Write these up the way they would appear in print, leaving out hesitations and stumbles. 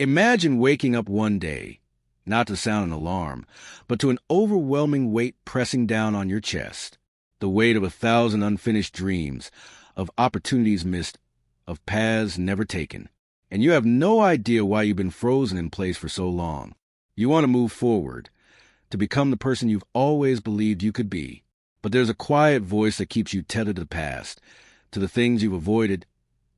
Imagine waking up one day, not to sound an alarm, but to an overwhelming weight pressing down on your chest, the weight of 1,000 unfinished dreams, of opportunities missed, of paths never taken. And you have no idea why you've been frozen in place for so long. You want to move forward, to become the person you've always believed you could be. But there's a quiet voice that keeps you tethered to the past, to the things you've avoided,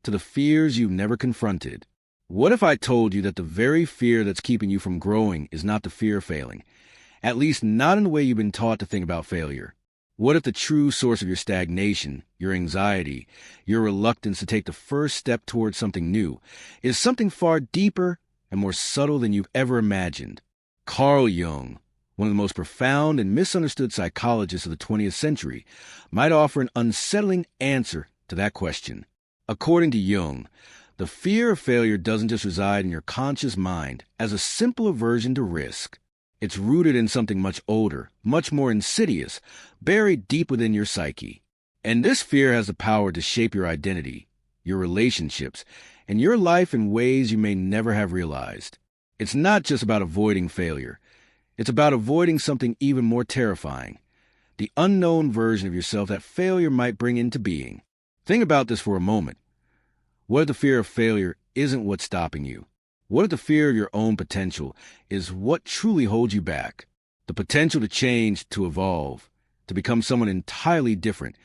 to the fears you've never confronted. What if I told you that the very fear that's keeping you from growing is not the fear of failing, at least not in the way you've been taught to think about failure? What if the true source of your stagnation, your anxiety, your reluctance to take the first step towards something new, is something far deeper and more subtle than you've ever imagined? Carl Jung, one of the most profound and misunderstood psychologists of the 20th century, might offer an unsettling answer to that question. According to Jung, the fear of failure doesn't just reside in your conscious mind as a simple aversion to risk. It's rooted in something much older, much more insidious, buried deep within your psyche. And this fear has the power to shape your identity, your relationships, and your life in ways you may never have realized. It's not just about avoiding failure. It's about avoiding something even more terrifying, the unknown version of yourself that failure might bring into being. Think about this for a moment. What if the fear of failure isn't what's stopping you? What if the fear of your own potential is what truly holds you back? The potential to change, to evolve, to become someone entirely different,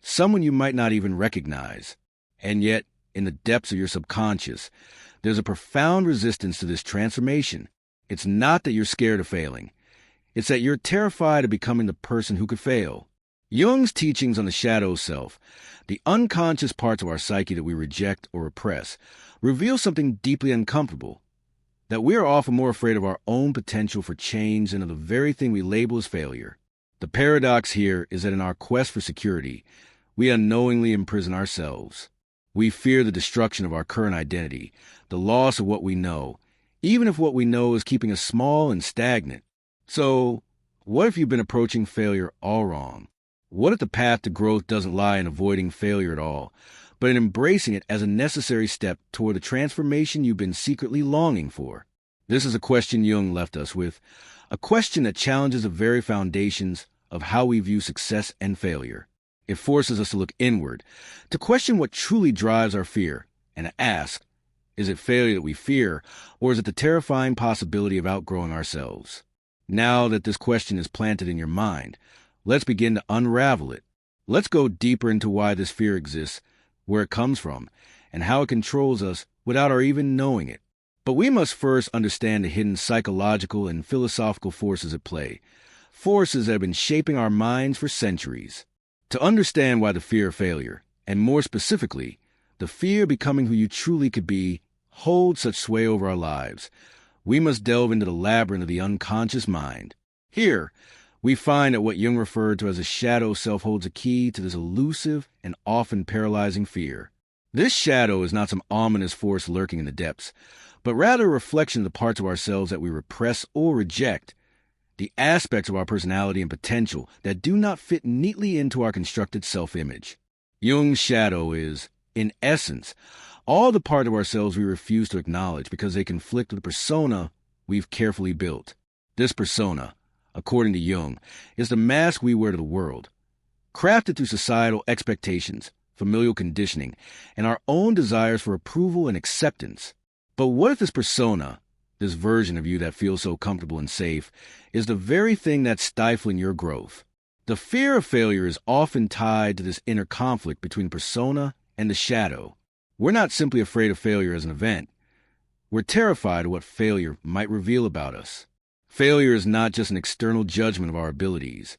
someone you might not even recognize. And yet, in the depths of your subconscious, there's a profound resistance to this transformation. It's not that you're scared of failing. It's that you're terrified of becoming the person who could fail. Jung's teachings on the shadow self, the unconscious parts of our psyche that we reject or repress, reveal something deeply uncomfortable, that we are often more afraid of our own potential for change than of the very thing we label as failure. The paradox here is that in our quest for security, we unknowingly imprison ourselves. We fear the destruction of our current identity, the loss of what we know, even if what we know is keeping us small and stagnant. So, what if you've been approaching failure all wrong? What if the path to growth doesn't lie in avoiding failure at all, but in embracing it as a necessary step toward the transformation you've been secretly longing for? This is a question Jung left us with, a question that challenges the very foundations of how we view success and failure. It forces us to look inward, to question what truly drives our fear, and to ask, is it failure that we fear, or is it the terrifying possibility of outgrowing ourselves? Now that this question is planted in your mind, let's begin to unravel it. Let's go deeper into why this fear exists, where it comes from, and how it controls us without our even knowing it. But we must first understand the hidden psychological and philosophical forces at play, forces that have been shaping our minds for centuries. To understand why the fear of failure, and more specifically, the fear of becoming who you truly could be, holds such sway over our lives, we must delve into the labyrinth of the unconscious mind. Here, we find that what Jung referred to as a shadow self holds a key to this elusive and often paralyzing fear. This shadow is not some ominous force lurking in the depths, but rather a reflection of the parts of ourselves that we repress or reject, the aspects of our personality and potential that do not fit neatly into our constructed self-image. Jung's shadow is, in essence, all the part of ourselves we refuse to acknowledge because they conflict with the persona we've carefully built. This persona, according to Jung, is the mask we wear to the world, crafted through societal expectations, familial conditioning, and our own desires for approval and acceptance. But what if this persona, this version of you that feels so comfortable and safe, is the very thing that's stifling your growth? The fear of failure is often tied to this inner conflict between persona and the shadow. We're not simply afraid of failure as an event. We're terrified of what failure might reveal about us. Failure is not just an external judgment of our abilities.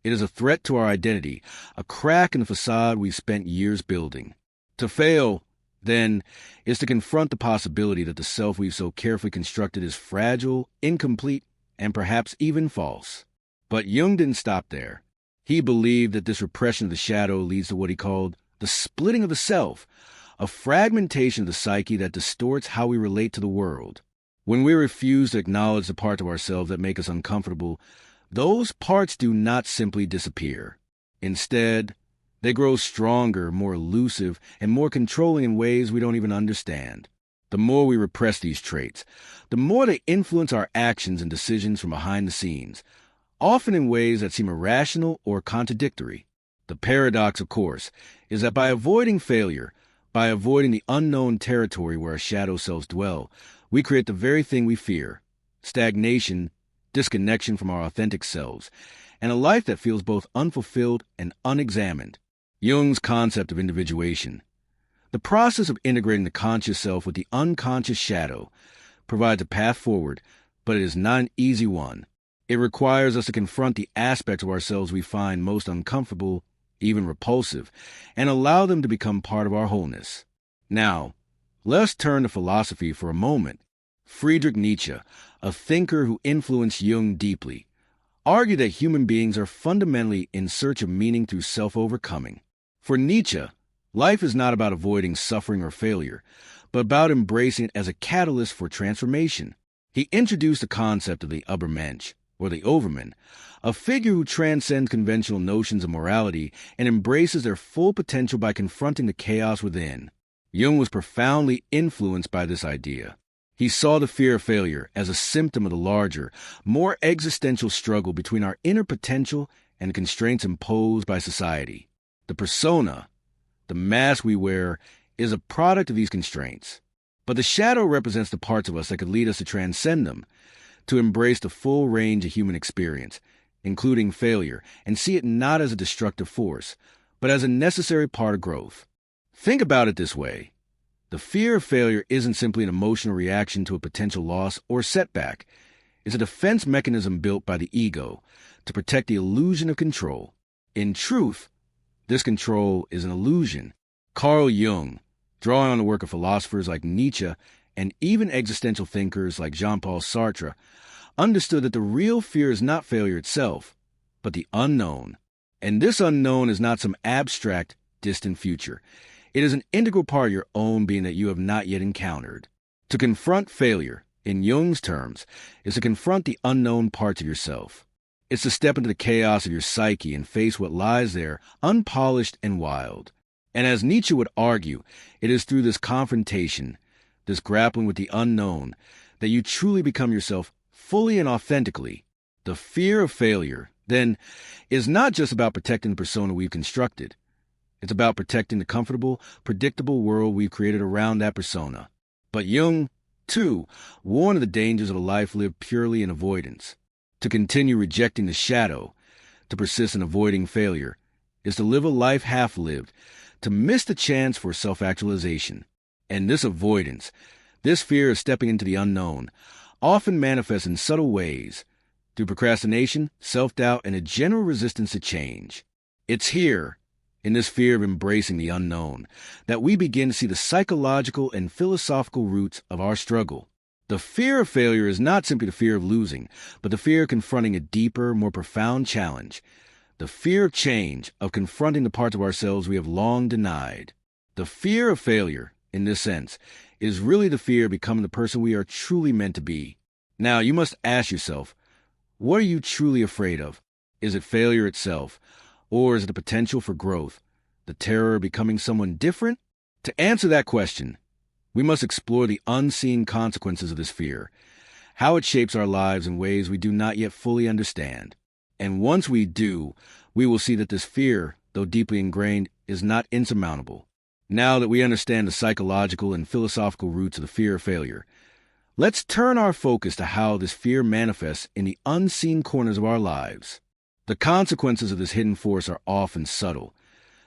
It is a threat to our identity, a crack in the facade we've spent years building. To fail, then, is to confront the possibility that the self we've so carefully constructed is fragile, incomplete, and perhaps even false. But Jung didn't stop there. He believed that this repression of the shadow leads to what he called the splitting of the self, a fragmentation of the psyche that distorts how we relate to the world. When we refuse to acknowledge the parts of ourselves that make us uncomfortable, those parts do not simply disappear. Instead, they grow stronger, more elusive, and more controlling in ways we don't even understand. The more we repress these traits, the more they influence our actions and decisions from behind the scenes, often in ways that seem irrational or contradictory. The paradox, of course, is that by avoiding failure, by avoiding the unknown territory where our shadow selves dwell, we create the very thing we fear: stagnation, disconnection from our authentic selves, and a life that feels both unfulfilled and unexamined. Jung's concept of individuation. The process of integrating the conscious self with the unconscious shadow provides a path forward, but it is not an easy one. It requires us to confront the aspects of ourselves we find most uncomfortable, even repulsive, and allow them to become part of our wholeness. Now, let's turn to philosophy for a moment. Friedrich Nietzsche, a thinker who influenced Jung deeply, argued that human beings are fundamentally in search of meaning through self-overcoming. For Nietzsche, life is not about avoiding suffering or failure, but about embracing it as a catalyst for transformation. He introduced the concept of the Übermensch, or the Overman, a figure who transcends conventional notions of morality and embraces their full potential by confronting the chaos within. Jung was profoundly influenced by this idea. He saw the fear of failure as a symptom of the larger, more existential struggle between our inner potential and the constraints imposed by society. The persona, the mask we wear, is a product of these constraints. But the shadow represents the parts of us that could lead us to transcend them, to embrace the full range of human experience, including failure, and see it not as a destructive force, but as a necessary part of growth. Think about it this way. The fear of failure isn't simply an emotional reaction to a potential loss or setback. It's a defense mechanism built by the ego to protect the illusion of control. In truth, this control is an illusion. Carl Jung, drawing on the work of philosophers like Nietzsche and even existential thinkers like Jean-Paul Sartre, understood that the real fear is not failure itself, but the unknown. And this unknown is not some abstract, distant future. It is an integral part of your own being that you have not yet encountered. To confront failure, in Jung's terms, is to confront the unknown parts of yourself. It's to step into the chaos of your psyche and face what lies there, unpolished and wild. And as Nietzsche would argue, it is through this confrontation, this grappling with the unknown, that you truly become yourself fully and authentically. The fear of failure, then, is not just about protecting the persona we've constructed. It's about protecting the comfortable, predictable world we've created around that persona. But Jung, too, warned of the dangers of a life lived purely in avoidance. To continue rejecting the shadow, to persist in avoiding failure, is to live a life half-lived, to miss the chance for self-actualization. And this avoidance, this fear of stepping into the unknown, often manifests in subtle ways, through procrastination, self-doubt, and a general resistance to change. It's here, in this fear of embracing the unknown, that we begin to see the psychological and philosophical roots of our struggle. The fear of failure is not simply the fear of losing, but the fear of confronting a deeper, more profound challenge. The fear of change, of confronting the parts of ourselves we have long denied. The fear of failure, in this sense, is really the fear of becoming the person we are truly meant to be. Now, you must ask yourself, what are you truly afraid of? Is it failure itself? Or is it the potential for growth, the terror of becoming someone different? To answer that question, we must explore the unseen consequences of this fear, how it shapes our lives in ways we do not yet fully understand. And once we do, we will see that this fear, though deeply ingrained, is not insurmountable. Now that we understand the psychological and philosophical roots of the fear of failure, let's turn our focus to how this fear manifests in the unseen corners of our lives. The consequences of this hidden force are often subtle,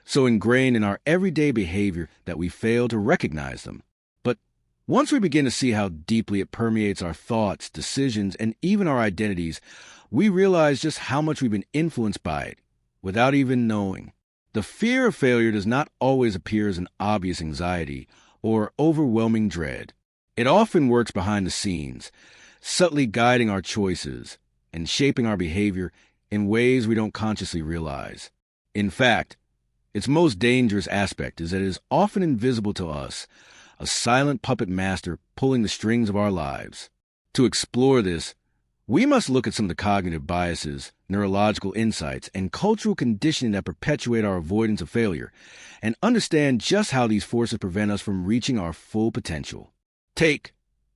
so ingrained in our everyday behavior that we fail to recognize them. But once we begin to see how deeply it permeates our thoughts, decisions, and even our identities, we realize just how much we've been influenced by it, without even knowing. The fear of failure does not always appear as an obvious anxiety or overwhelming dread. It often works behind the scenes, subtly guiding our choices and shaping our behavior in ways we don't consciously realize. In fact, its most dangerous aspect is that it is often invisible to us, a silent puppet master pulling the strings of our lives. To explore this, we must look at some of the cognitive biases, neurological insights, and cultural conditioning that perpetuate our avoidance of failure, and understand just how these forces prevent us from reaching our full potential. Take,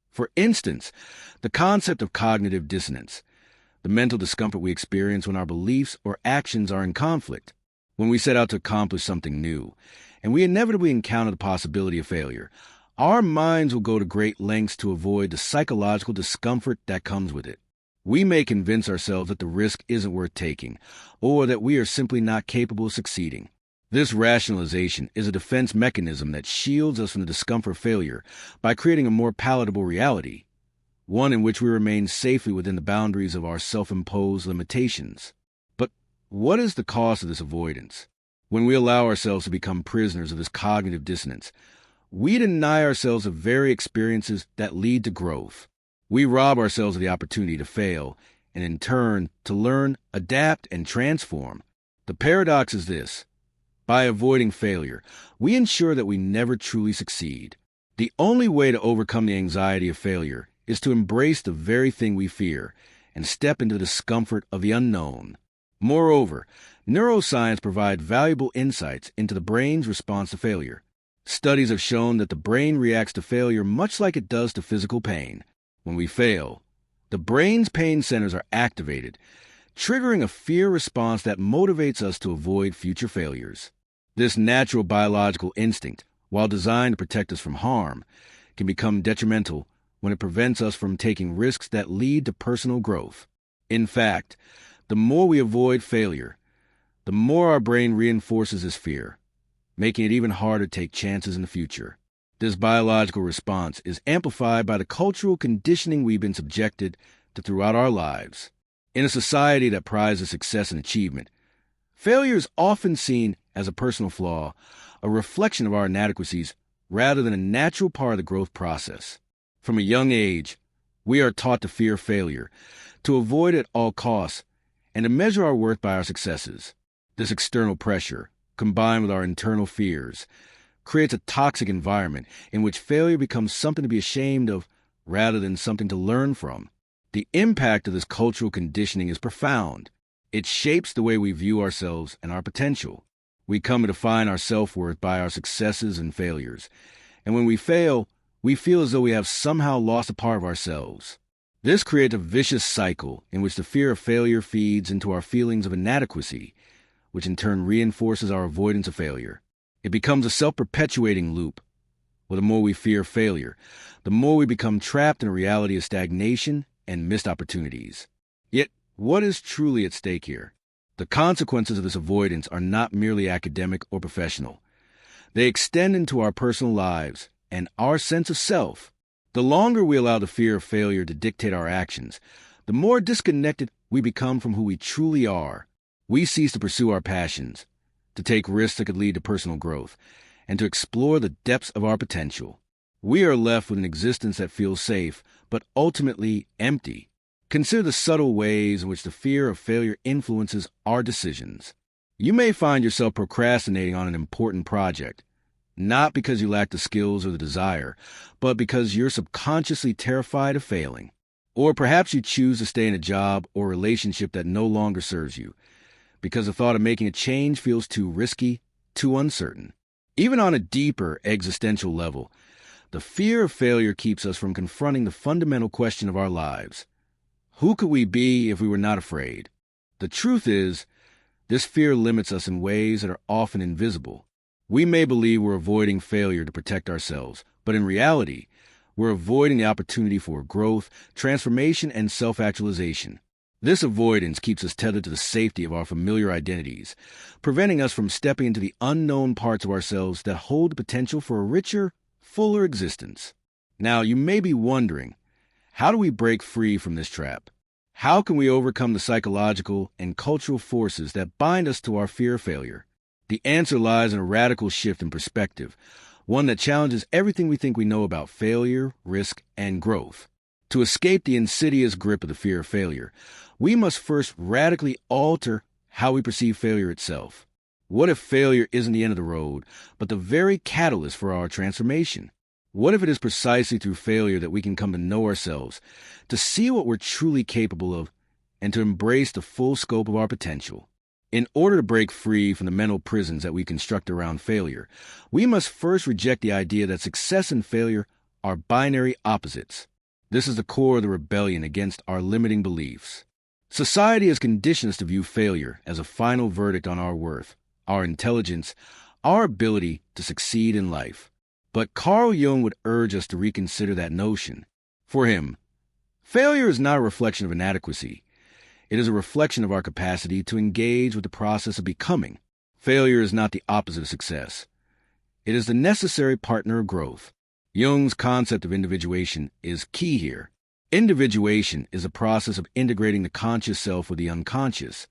for instance, the concept of cognitive dissonance, the mental discomfort we experience when our beliefs or actions are in conflict. When we set out to accomplish something new, and we inevitably encounter the possibility of failure, our minds will go to great lengths to avoid the psychological discomfort that comes with it. We may convince ourselves that the risk isn't worth taking, or that we are simply not capable of succeeding. This rationalization is a defense mechanism that shields us from the discomfort of failure by creating a more palatable reality, one in which we remain safely within the boundaries of our self-imposed limitations. But what is the cost of this avoidance? When we allow ourselves to become prisoners of this cognitive dissonance, we deny ourselves the very experiences that lead to growth. We rob ourselves of the opportunity to fail, and in turn, to learn, adapt, and transform. The paradox is this. By avoiding failure, we ensure that we never truly succeed. The only way to overcome the anxiety of failure is to embrace the very thing we fear and step into the discomfort of the unknown. Moreover, neuroscience provides valuable insights into the brain's response to failure. Studies have shown that the brain reacts to failure much like it does to physical pain. When we fail, the brain's pain centers are activated, triggering a fear response that motivates us to avoid future failures. This natural biological instinct, while designed to protect us from harm, can become detrimental when it prevents us from taking risks that lead to personal growth. In fact, the more we avoid failure, the more our brain reinforces this fear, making it even harder to take chances in the future. This biological response is amplified by the cultural conditioning we've been subjected to throughout our lives. In a society that prizes success and achievement, failure is often seen as a personal flaw, a reflection of our inadequacies, rather than a natural part of the growth process. From a young age, we are taught to fear failure, to avoid it at all costs, and to measure our worth by our successes. This external pressure, combined with our internal fears, creates a toxic environment in which failure becomes something to be ashamed of rather than something to learn from. The impact of this cultural conditioning is profound. It shapes the way we view ourselves and our potential. We come to define our self-worth by our successes and failures, and when we fail, we feel as though we have somehow lost a part of ourselves. This creates a vicious cycle in which the fear of failure feeds into our feelings of inadequacy, which in turn reinforces our avoidance of failure. It becomes a self-perpetuating loop. Well, the more we fear failure, the more we become trapped in a reality of stagnation and missed opportunities. Yet, what is truly at stake here? The consequences of this avoidance are not merely academic or professional. They extend into our personal lives and our sense of self. The longer we allow the fear of failure to dictate our actions, the more disconnected we become from who we truly are. We cease to pursue our passions, to take risks that could lead to personal growth, and to explore the depths of our potential. We are left with an existence that feels safe, but ultimately empty. Consider the subtle ways in which the fear of failure influences our decisions. You may find yourself procrastinating on an important project, not because you lack the skills or the desire, but because you're subconsciously terrified of failing. Or perhaps you choose to stay in a job or relationship that no longer serves you, because the thought of making a change feels too risky, too uncertain. Even on a deeper existential level, the fear of failure keeps us from confronting the fundamental question of our lives. Who could we be if we were not afraid? The truth is, this fear limits us in ways that are often invisible. We may believe we're avoiding failure to protect ourselves, but in reality, we're avoiding the opportunity for growth, transformation, and self-actualization. This avoidance keeps us tethered to the safety of our familiar identities, preventing us from stepping into the unknown parts of ourselves that hold the potential for a richer, fuller existence. Now, you may be wondering, how do we break free from this trap? How can we overcome the psychological and cultural forces that bind us to our fear of failure? The answer lies in a radical shift in perspective, one that challenges everything we think we know about failure, risk, and growth. To escape the insidious grip of the fear of failure, we must first radically alter how we perceive failure itself. What if failure isn't the end of the road, but the very catalyst for our transformation? What if it is precisely through failure that we can come to know ourselves, to see what we're truly capable of, and to embrace the full scope of our potential? In order to break free from the mental prisons that we construct around failure, we must first reject the idea that success and failure are binary opposites. This is the core of the rebellion against our limiting beliefs. Society has conditioned us to view failure as a final verdict on our worth, our intelligence, our ability to succeed in life. But Carl Jung would urge us to reconsider that notion. For him, failure is not a reflection of inadequacy. It is a reflection of our capacity to engage with the process of becoming. Failure is not the opposite of success. It is the necessary partner of growth. Jung's concept of individuation is key here. Individuation is a process of integrating the conscious self with the unconscious,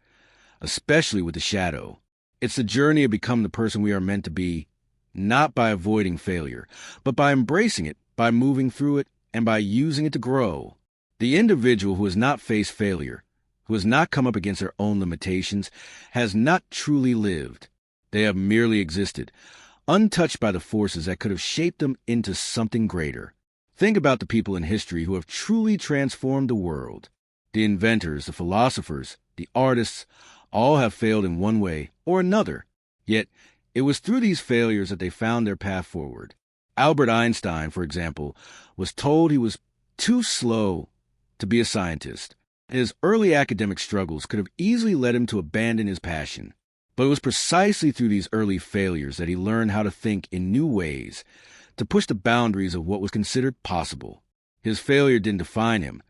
especially with the shadow. It's the journey of becoming the person we are meant to be, not by avoiding failure, but by embracing it, by moving through it, and by using it to grow. The individual who has not faced failure, who has not come up against their own limitations, has not truly lived. They have merely existed, untouched by the forces that could have shaped them into something greater. Think about the people in history who have truly transformed the world. The inventors, the philosophers, the artists, all have failed in one way or another. Yet, it was through these failures that they found their path forward. Albert Einstein, for example, was told he was too slow to be a scientist. His early academic struggles could have easily led him to abandon his passion. But it was precisely through these early failures that he learned how to think in new ways, to push the boundaries of what was considered possible. His failure didn't define him.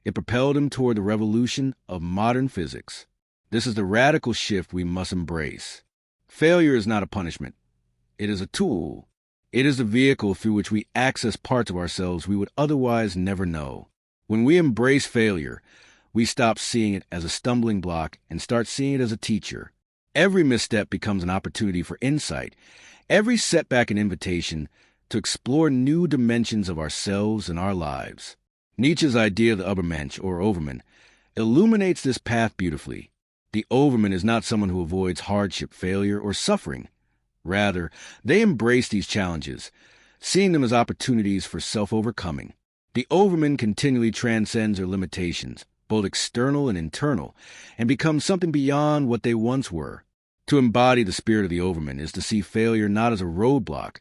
It propelled him toward the revolution of modern physics. This is the radical shift we must embrace. Failure is not a punishment. It is a tool. It is the vehicle through which we access parts of ourselves we would otherwise never know. When we embrace failure, we stop seeing it as a stumbling block and start seeing it as a teacher. Every misstep becomes an opportunity for insight. Every setback an invitation to explore new dimensions of ourselves and our lives. Nietzsche's idea of the Übermensch, or Overman, illuminates this path beautifully. The Overman is not someone who avoids hardship, failure, or suffering. Rather, they embrace these challenges, seeing them as opportunities for self-overcoming. The Overman continually transcends their limitations, both external and internal, and becomes something beyond what they once were. To embody the spirit of the Overman is to see failure not as a roadblock,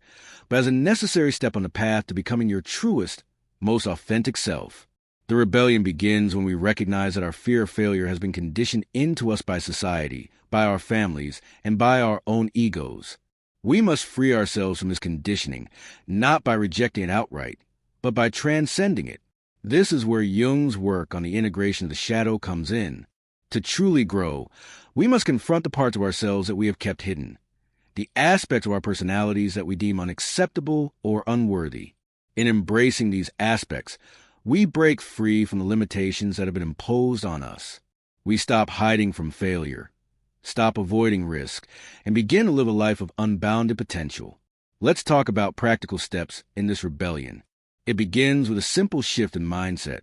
but as a necessary step on the path to becoming your truest, most authentic self. The rebellion begins when we recognize that our fear of failure has been conditioned into us by society, by our families, and by our own egos. We must free ourselves from this conditioning, not by rejecting it outright, but by transcending it. This is where Jung's work on the integration of the shadow comes in. To truly grow, we must confront the parts of ourselves that we have kept hidden, the aspects of our personalities that we deem unacceptable or unworthy. In embracing these aspects, we break free from the limitations that have been imposed on us. We stop hiding from failure, stop avoiding risk, and begin to live a life of unbounded potential. Let's talk about practical steps in this rebellion. It begins with a simple shift in mindset.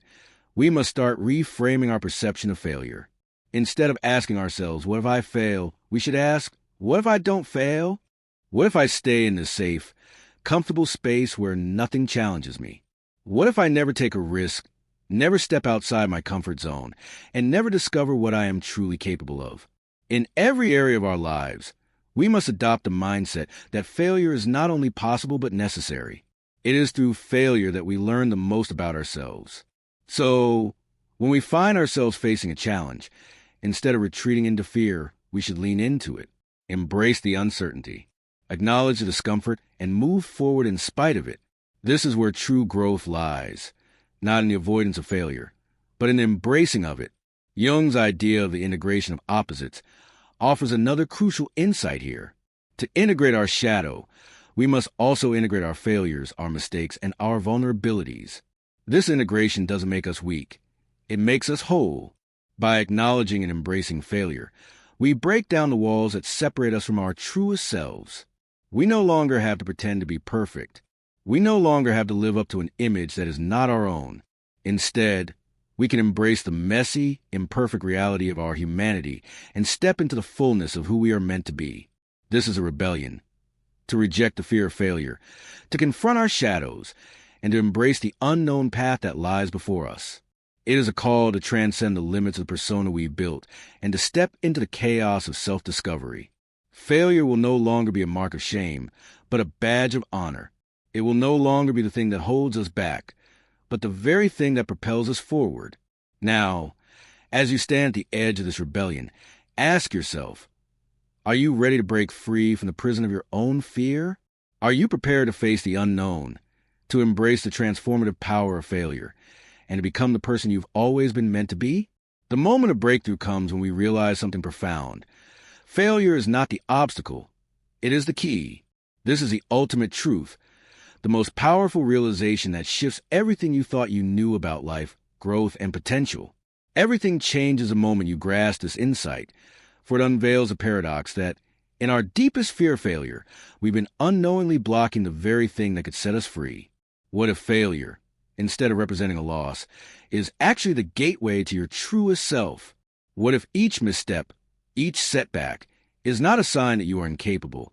We must start reframing our perception of failure. Instead of asking ourselves, what if I fail? We should ask, what if I don't fail? What if I stay in this safe, comfortable space where nothing challenges me? What if I never take a risk, never step outside my comfort zone, and never discover what I am truly capable of? In every area of our lives, we must adopt the mindset that failure is not only possible but necessary. It is through failure that we learn the most about ourselves. So, when we find ourselves facing a challenge, instead of retreating into fear, we should lean into it, embrace the uncertainty, acknowledge the discomfort, and move forward in spite of it. This is where true growth lies, not in the avoidance of failure, but in the embracing of it. Jung's idea of the integration of opposites offers another crucial insight here. To integrate our shadow, we must also integrate our failures, our mistakes, and our vulnerabilities. This integration doesn't make us weak. It makes us whole. By acknowledging and embracing failure, we break down the walls that separate us from our truest selves. We no longer have to pretend to be perfect. We no longer have to live up to an image that is not our own. Instead, we can embrace the messy, imperfect reality of our humanity and step into the fullness of who we are meant to be. This is a rebellion. To reject the fear of failure, to confront our shadows, and to embrace the unknown path that lies before us. It is a call to transcend the limits of the persona we've built and to step into the chaos of self-discovery. Failure will no longer be a mark of shame, but a badge of honor. It will no longer be the thing that holds us back, but the very thing that propels us forward. Now, as you stand at the edge of this rebellion, ask yourself, are you ready to break free from the prison of your own fear? Are you prepared to face the unknown, to embrace the transformative power of failure, and to become the person you've always been meant to be? The moment of breakthrough comes when we realize something profound. Failure is not the obstacle. It is the key. This is the ultimate truth, the most powerful realization that shifts everything you thought you knew about life, growth, and potential. Everything changes the moment you grasp this insight, for it unveils a paradox that, in our deepest fear of failure, we've been unknowingly blocking the very thing that could set us free. What if failure, instead of representing a loss, is actually the gateway to your truest self? What if each misstep, each setback, is not a sign that you are incapable,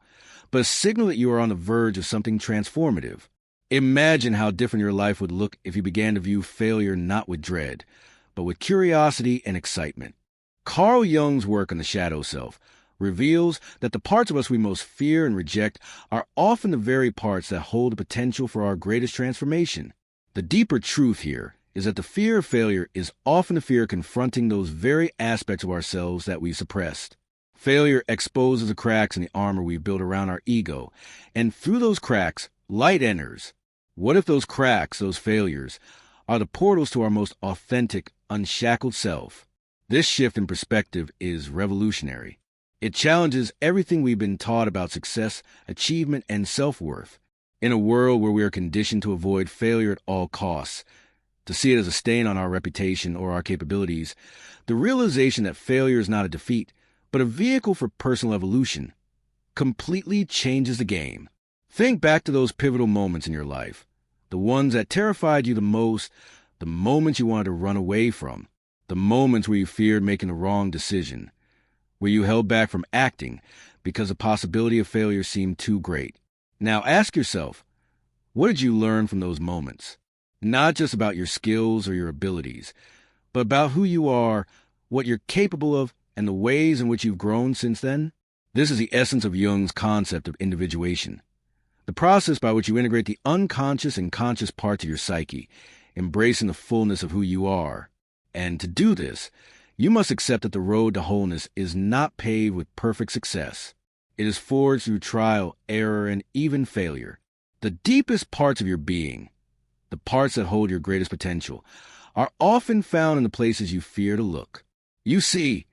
but a signal that you are on the verge of something transformative? Imagine how different your life would look if you began to view failure not with dread, but with curiosity and excitement. Carl Jung's work on the shadow self reveals that the parts of us we most fear and reject are often the very parts that hold the potential for our greatest transformation. The deeper truth here is that the fear of failure is often the fear confronting those very aspects of ourselves that we've suppressed. Failure exposes the cracks in the armor we've built around our ego, and through those cracks, light enters. What if those cracks, those failures, are the portals to our most authentic, unshackled self? This shift in perspective is revolutionary. It challenges everything we've been taught about success, achievement, and self-worth. In a world where we are conditioned to avoid failure at all costs, to see it as a stain on our reputation or our capabilities, the realization that failure is not a defeat, but a vehicle for personal evolution, completely changes the game. Think back to those pivotal moments in your life, the ones that terrified you the most, the moments you wanted to run away from, the moments where you feared making the wrong decision, where you held back from acting because the possibility of failure seemed too great. Now ask yourself, what did you learn from those moments? Not just about your skills or your abilities, but about who you are, what you're capable of, and the ways in which you've grown since then? This is the essence of Jung's concept of individuation, the process by which you integrate the unconscious and conscious parts of your psyche, embracing the fullness of who you are. And to do this, you must accept that the road to wholeness is not paved with perfect success. It is forged through trial, error, and even failure. The deepest parts of your being, the parts that hold your greatest potential, are often found in the places you fear to look. You see,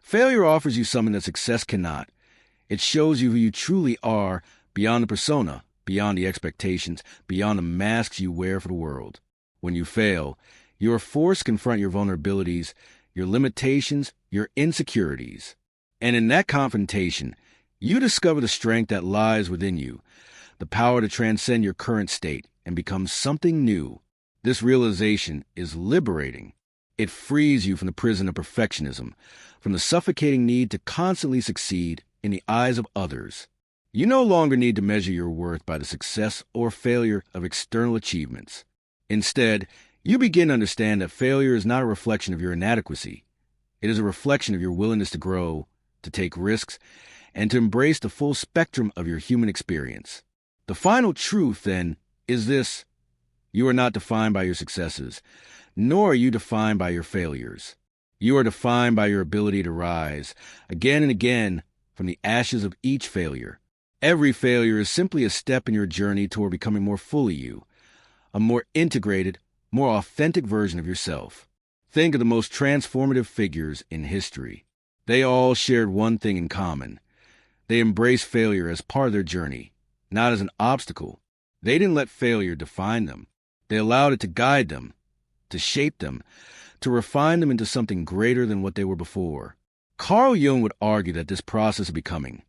failure offers you something that success cannot. It shows you who you truly are beyond the persona, beyond the expectations, beyond the masks you wear for the world. When you fail, you are forced to confront your vulnerabilities, your limitations, your insecurities. And in that confrontation, you discover the strength that lies within you, the power to transcend your current state and become something new. This realization is liberating. It frees you from the prison of perfectionism, from the suffocating need to constantly succeed in the eyes of others. You no longer need to measure your worth by the success or failure of external achievements. Instead, you begin to understand that failure is not a reflection of your inadequacy. It is a reflection of your willingness to grow, to take risks, and to embrace the full spectrum of your human experience. The final truth, then, is this: you are not defined by your successes, nor are you defined by your failures. You are defined by your ability to rise, again and again, from the ashes of each failure. Every failure is simply a step in your journey toward becoming more fully you, a more integrated, more authentic version of yourself. Think of the most transformative figures in history. They all shared one thing in common. They embraced failure as part of their journey, not as an obstacle. They didn't let failure define them. They allowed it to guide them, to shape them, to refine them into something greater than what they were before. Carl Jung would argue that this process of becoming,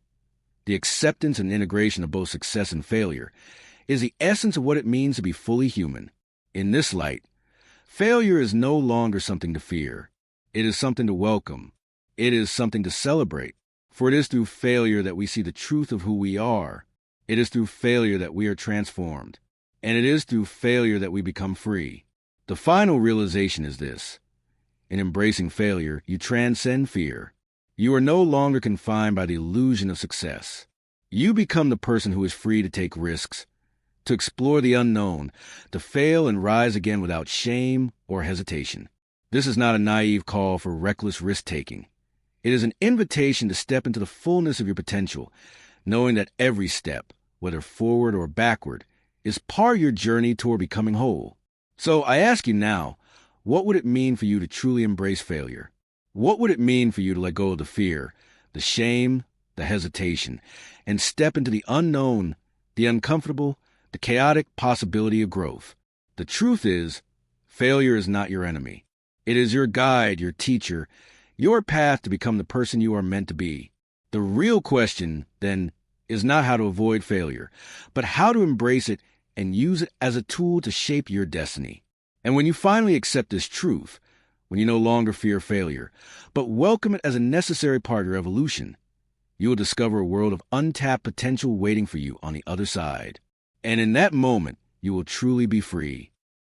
the acceptance and integration of both success and failure, is the essence of what it means to be fully human. In this light, failure is no longer something to fear. It is something to welcome. It is something to celebrate. For it is through failure that we see the truth of who we are. It is through failure that we are transformed. And it is through failure that we become free. The final realization is this: in embracing failure, you transcend fear. You are no longer confined by the illusion of success. You become the person who is free to take risks, to explore the unknown, to fail and rise again without shame or hesitation. This is not a naive call for reckless risk-taking. It is an invitation to step into the fullness of your potential, knowing that every step, whether forward or backward, is part of your journey toward becoming whole. So I ask you now, what would it mean for you to truly embrace failure? What would it mean for you to let go of the fear, the shame, the hesitation, and step into the unknown, the uncomfortable, the chaotic possibility of growth? The truth is, failure is not your enemy. It is your guide, your teacher, your path to become the person you are meant to be. The real question, then, is not how to avoid failure, but how to embrace it and use it as a tool to shape your destiny. And when you finally accept this truth, when you no longer fear failure, but welcome it as a necessary part of your evolution, you will discover a world of untapped potential waiting for you on the other side. And in that moment, you will truly be free.